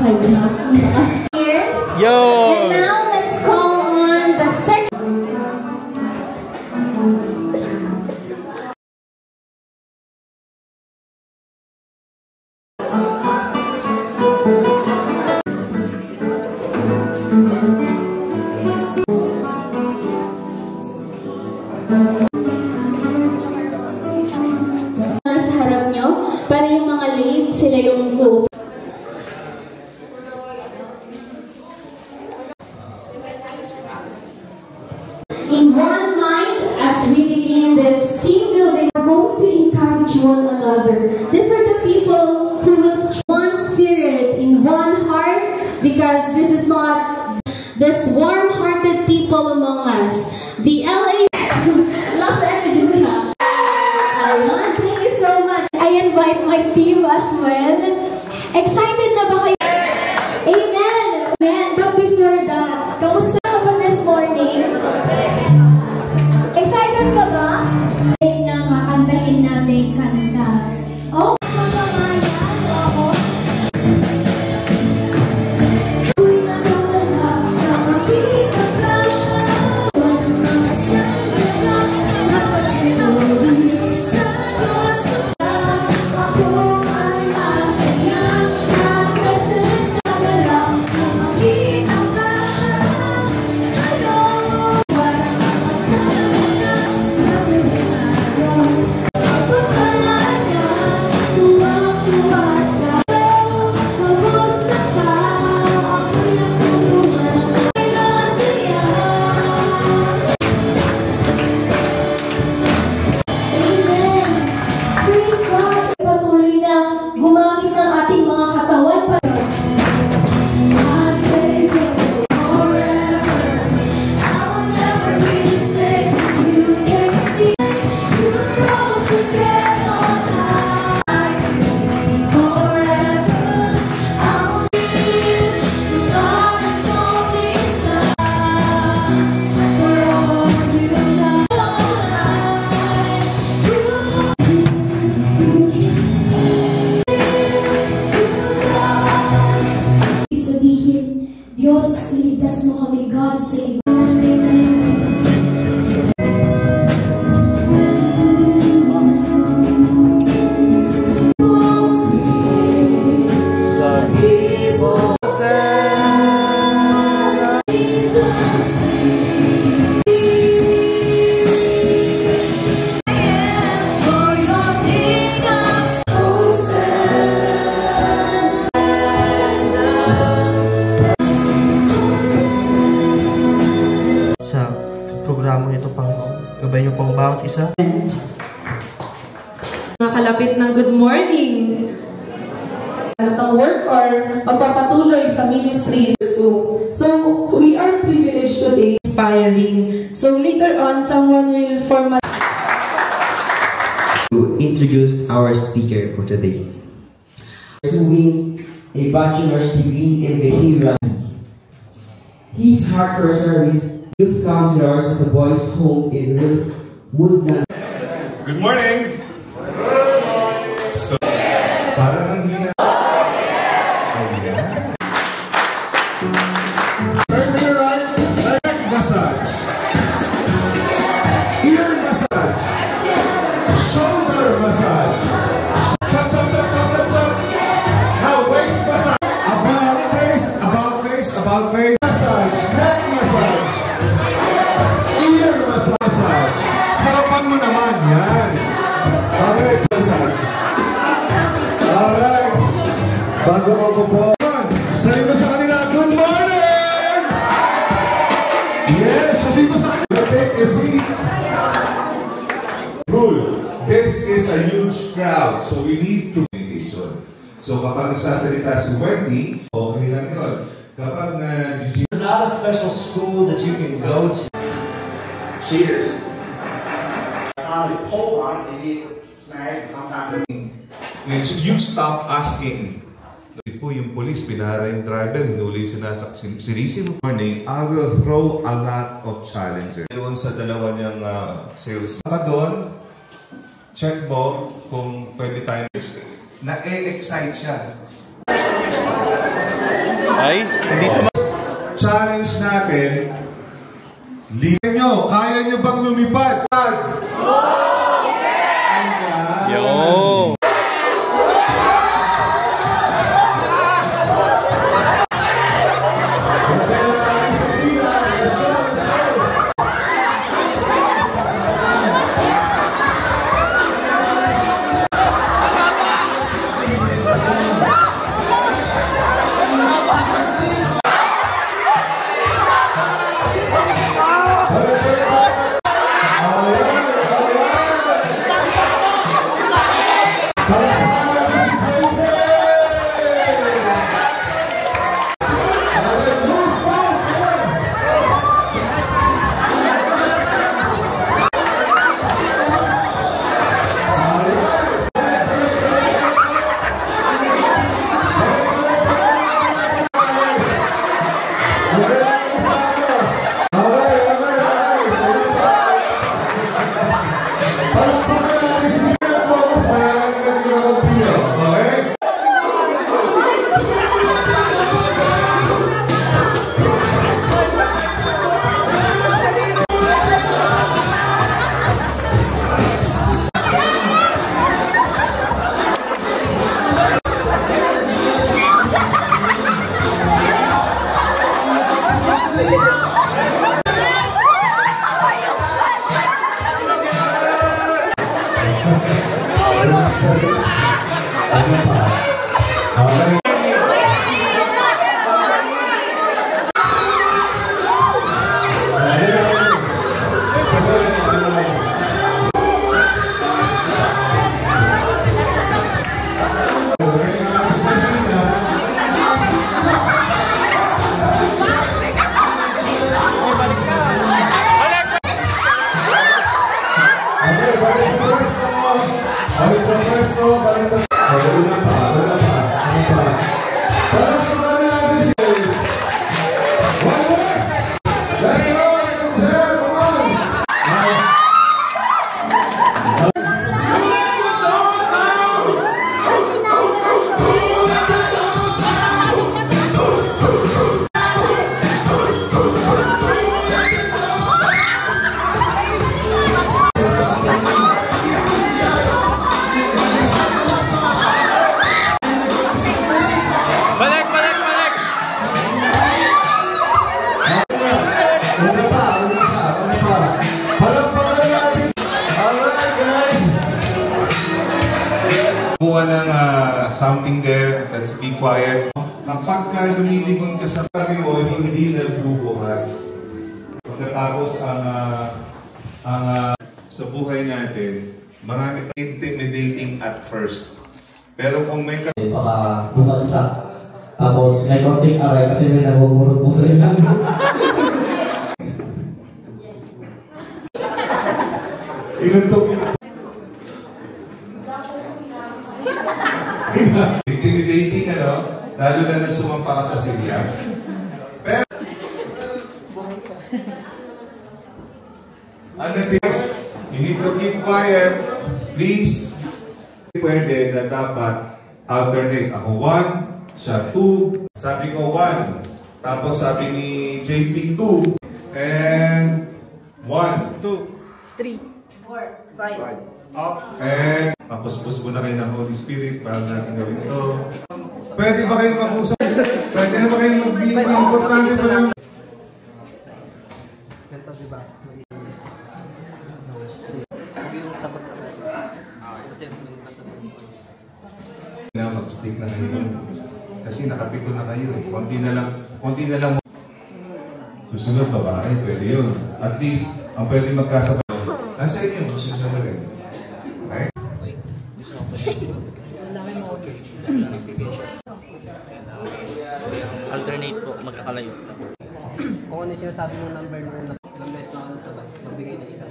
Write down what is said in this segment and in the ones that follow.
kayo na. Cheers! Yo! And now, let's call on the second. Sa harap nyo, para yung mga late, sila yung hope. In one mind, as we begin this team building, we're going to encourage one another. These are the people who will one spirit in one heart, because this is not this warm-hearted people among us. The LA lost the energy na. Ayan, thank you so much. I invite my team as well. Excited na ba kayo? Amen! Amen! But before that, kamusta ka ba this morning? Excited ka ba? Na kakantahin natin kanta. Oh, mga mayan, ako. Uy, nawala, nakakita ka. Walang makasama ka sa pag-ibig sa Diyos. Ako ay masaya at kasi nagalaw na makita ka. Ayaw mo, walang makasama ka sa pag-ibig. Pagpalaya, tuwang-tuwa sa kamusta ka? Ako'y natulungan, ay nasaya. Amen. Praise God. Patuloy na gumamit ng ating mga katawan para my Savior forever. I will never be the same, 'cause you gave me. You promised to get on high. Forever. I will live the Father's only Son. For all you done. Sabihin, Diyos, iligtas mo kami, God save us. Sa programang ito, Panginoon, gabayan niyo pong bawat isa. Nakalapit ng good morning. Ang work or magpapatuloy sa ministry. So we are privileged today, inspiring. So later on, someone will form to introduce our speaker for today. Pursuing a bachelor's degree in behavioral. His heart for service, youth counselors at the boys' home in Woodland. Good morning! So, parang ang hina. Ayan. Turn to your right. Neck massage. Ear massage. Shoulder massage. Chop, chop, chop, chop, chop, chop. Now, waist massage. About face, about face, about face. Massage. Neck massage. Ear massage. Sarapan mo naman. Yan. Okay, massage. Alright. Bago mo po. Sabi mo sa kanila, good morning! Yes, sabi mo sa kanila, take a seat. Rule, this is a huge crowd, so we need to communication. So kapag nagsasalita si Wendy, okay lang yun. Kapag It's not a special school that you can go to. Cheers. On the pole line, they need snag sometimes. you stop asking. Kasi po yung police, pinara yung driver, hinuli sinisino. Morning, I will throw a lot of challenges. Doon sa dalawa niyang sales. Saka doon, check mo kung pwede tayo. Na-excite siya. Ay, hindi Challenge natin. Liga nyo, kaya nyo bang lumipad? Oh! Yeah! Yo! Something there, let's be quiet. Kapag ka lumilingon ka sa tabi mo, hindi nagbubuhat. Pagkatapos sa buhay natin, marami tayong intimidating at first. Pero kung may baka bumagsak. Tapos may konting aray kasi may nabubulot po sa ilang. Intimidating, lalo na nang sumampa ka sa silya. Pero, you need to keep quiet. Please, pwede na dapat alternate. Ako 1, siya 2. Sabi ko 1. Tapos sabi ni JP 2. And 1, 2, 3, 4, 5. And papuspos mo na kayo ng Holy Spirit bago natin gawin ito. Pwede ba kayong mag-usap? Pwede na ba kayong mag-bilang? Ang importante ito lang. Mag-stick na kayo. Kasi nakapito na kayo eh. Konti na lang. Susunod babae, pwede yun. At least, ang pwede magkasabay. Nasa inyo, susunod rin. Okay? Alternate po, magkakalayo. Kung ano yung sinasabi mo number na nag-mess na ako sabay, magbigay na isa.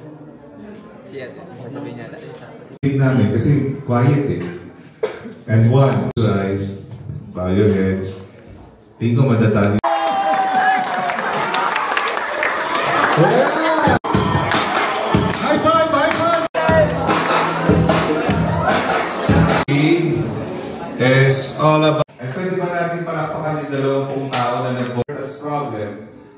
Siya, sasabihin niya lang isa. Tingnan namin kasi quiet eh. And 1, eyes, bow your heads. Tingin ko madatali. Yeah! High five! High five! Is all about... Pwede ba natin palakpakan yung 20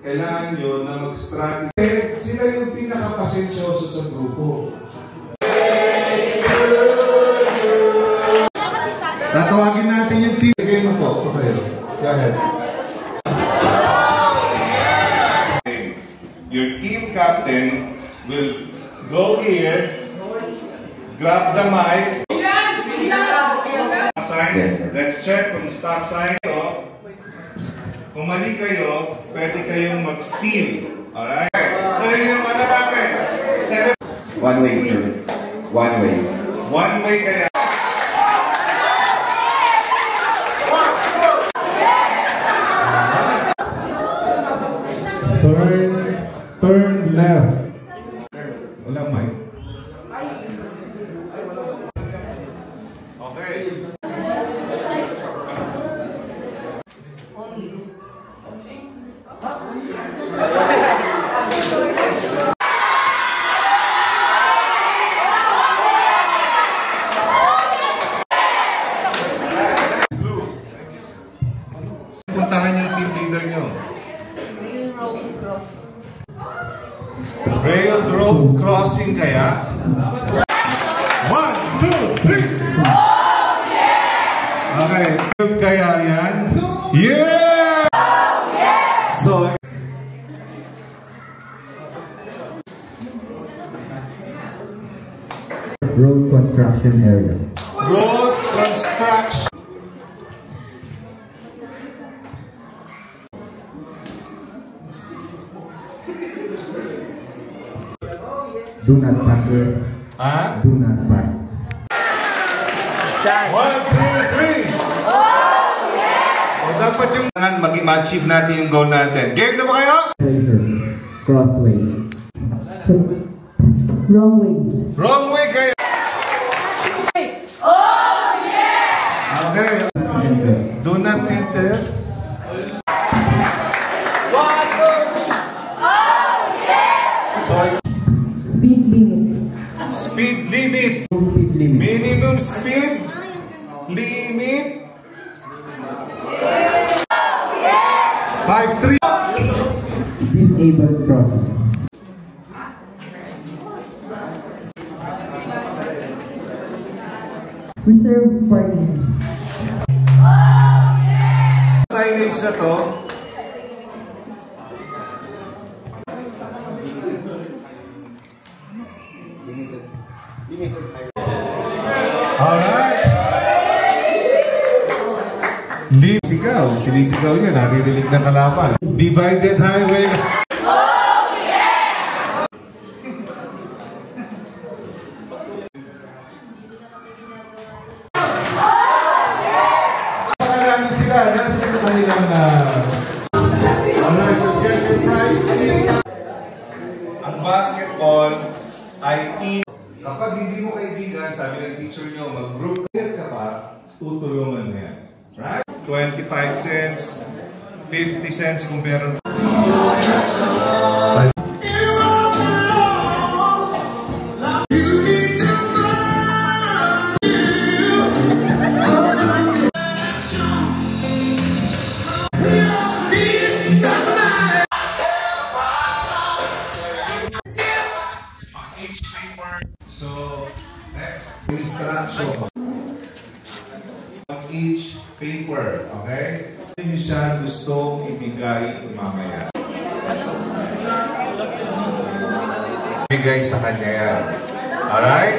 kailangan nyo na mag-strategy. Kasi sila yung pinaka-pasensyoso sa grupo. Tatawagin natin yung team. Bigay mo po. Okay. Go ahead. Your team captain will go here, grab the mic. Sign. Let's check kung stop sign. Kung mali kayo, pwede kayong mag-steal. Alright? So yun yung ano natin. One way, sir. One way. One way kaya. Turn left. Walang mic. Okay. Puntahan yung team leader nyo. Railroad crossing kaya? 1, 2, 3! Oh, yeah! Okay, kaya yan? Yeah! Oh, yeah! So, Road construction area. road construction. Do not pass here. Ha? Do not pass. 1, 2, 3! Oh, yeah! O dapat yung mag-achieve natin yung goal natin. Game na ba kayo? Laser. Crossway. Wrong way. Wrong way kayo. Oh, yeah! Okay. Enter. Do not enter. So it's Speed limit. speed limit. Speed limit. Minimum speed limit. 5-3. Disabled crossing. Reserve parking. Signage na to. Alright. Sinisigaw niya, naririnig na kalaban. Divided highway. Oh, yeah! Namin sila, nasa ito kanilang alright, get your prize. Ang basketball ay kapag hindi mo kaibigan, sabi ng teacher nyo, mag-group ka pa, tutulungan mo yan. Right? 25 cents, 50 cents kung meron. So, next, instruction. On each paper, okay? Hindi siya gustong ibigay mamaya. Ibigay sa kanya yan. Alright?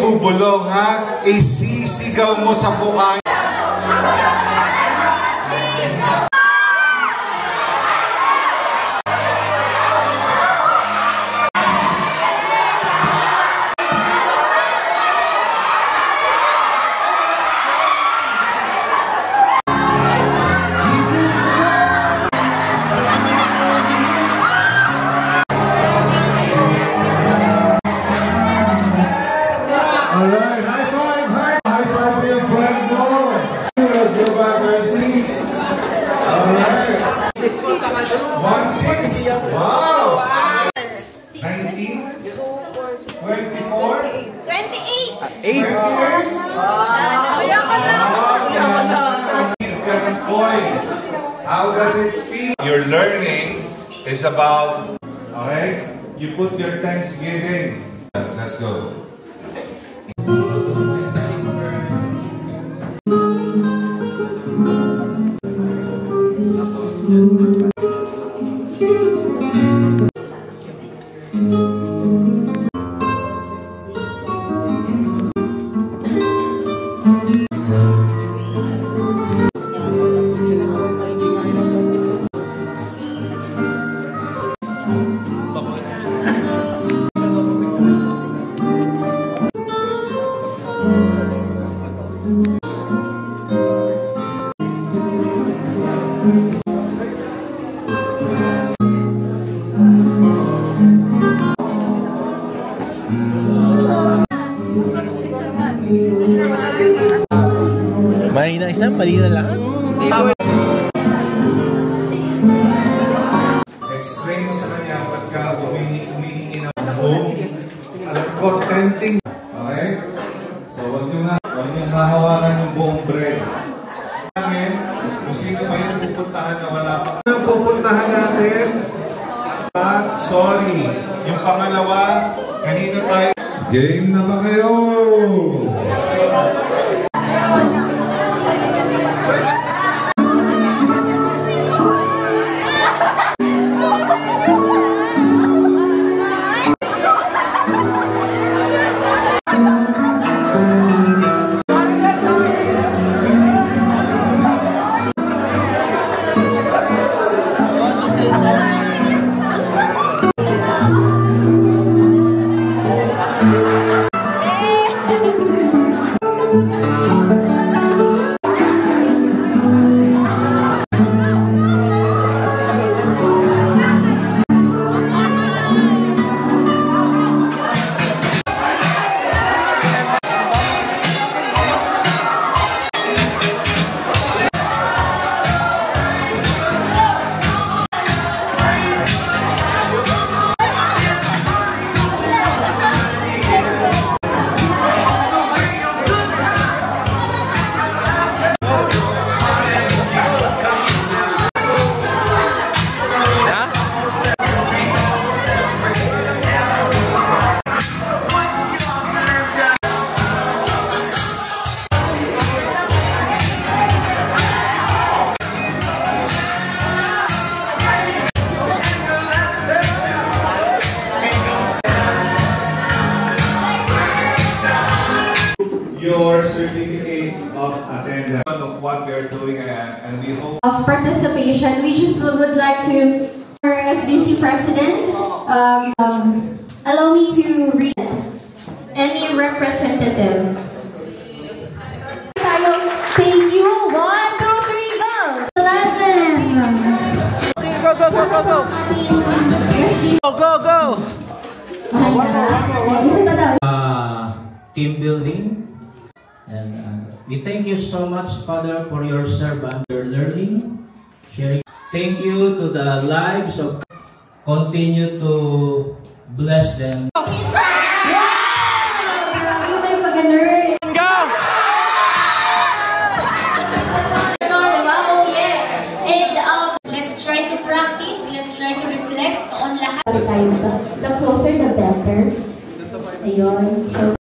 bubulong, ha? Isisigaw mo sa mukha. Alright, high five to your friend mo. Let's go back to our seats. Alright. 1-6. Wow. 19. 24. 28. Points. How does it feel? Your learning is about, okay? You put your Thanksgiving. Let's go. Mali na isa, mali na lahat. Explain mo sa kanya pagka humihingi ng home. Alam ko, tempting. Okay? So, huwag nyo mahawakan yung buong bread. Kung sino pa yung pupuntahan na wala pa. Yung pupuntahan natin, sorry. Yung pangalawa, kanino tayo? Game na ba kayo? Your certificate of attendance of what we are doing, and we hope of participation. We just would like to, our SBC President, allow me to read any representative. Thank you. 1, 2, 3, go. 11. Go, go, go, go, go. Go, go, go. Team building. And we thank you so much, Father, for your servant, your learning, sharing. Thank you to the lives of. Continue to bless them. Go! And let's try to practice. Let's try to reflect on lahat. The closer, the better. Ayun. So